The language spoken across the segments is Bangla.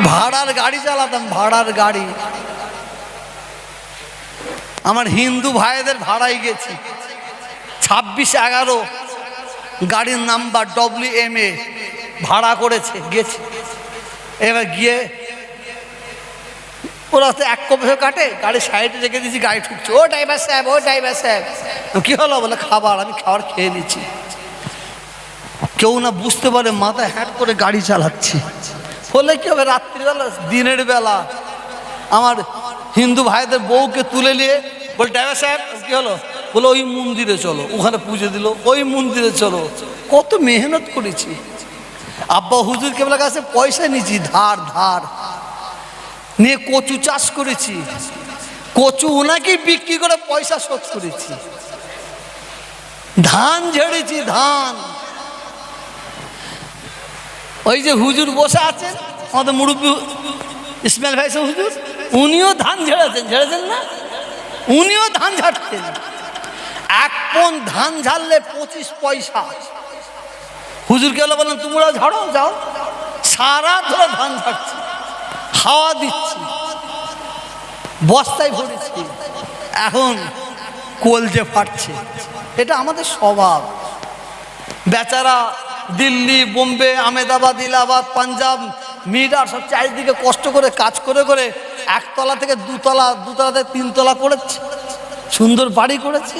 ভাড়ার গাড়ি চালাতাম, ভাড়ার গাড়ি। আমার হিন্দু ভাইদের ভাড়াই গেছি, 2611 গাড়ির নাম্বার WMA ভাড়া করেছে, গেছি। এবার গিয়ে ওরা তো এক কপে কাটে, গাড়ি সাইডে রেখে দিয়েছি, গাড়ি ঠুকছে। ও ড্রাইভার সাহেব, ও ড্রাইভার সাহেব। কি হলো? বলে খাবার। আমি খাবার খেয়ে নিচ্ছি। কেউ না বুঝতে পারে মাথায় হ্যাট করে গাড়ি চালাচ্ছি। বলে কি হবে? রাত্রিবেলা, দিনের বেলা আমার হিন্দু ভাইদের বউকে তুলে নিয়ে বলে, ড্রাইভার সাহেব কি হলো? বলে ওই মন্দিরে চলো, ওখানে পুজো দিল। ওই মন্দিরে চলো। কত মেহনত করেছি। আব্বা হুজুর কেবলা কাছে পয়সা নিয়েছি, ধার ধার নিয়ে কচু চাষ করেছি। কচু ওনাকেই বিক্রি করে পয়সা শোধ করেছি। ধান ঝেড়েছি, ধান। ওই যে হুজুর বসে আছেন, আমাদের মুরব্বী ইসমাইল ভাই হুজুর, উনিও ধান ঝেড়েছেন না? উনিও ধান ঝাড়তেন। 1 পণ ধান ঝাড়লে 25 পয়সা। হুজুরকে হলো বললেন, তোমরা ঝাড়ো, যাও। সারা ধরে ধান ঝাড়ছি, হাওয়া দিচ্ছি, বস্তায় ভরেছি। এখন কলজে ফাটছে। এটা আমাদের স্বভাব। বেচারা দিল্লি, বোম্বে, আহমেদাবাদ, ইলাহাবাদ, পাঞ্জাব, মিরাট সব চারিদিকে কষ্ট করে কাজ করে করে 1 তলা থেকে 2 তলা, 2 তলা থেকে 3 তলা করেছে। সুন্দর বাড়ি করেছে,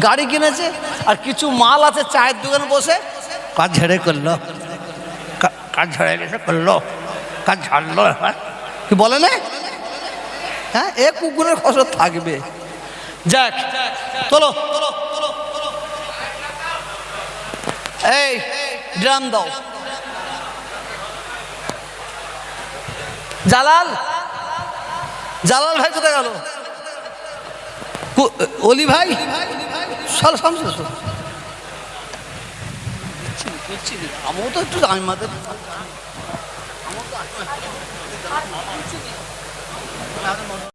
গাড়ি কিনেছে। আর কিছু মাল আছে চায়ের দোকানে বসে কাজ ঝেড়ে করলো, কাজ ঝেড়ে গেছে করলো, কাজ ঝাড়লো। কি বলে না? হ্যাঁ, এ কুকুরের ফসল থাকবে। যাক, চলো এই ড্রাম দাও। জালাল, জালাল ভাই কোথায় গেল? অলি ভাই, আমিও তো একটু আমাদের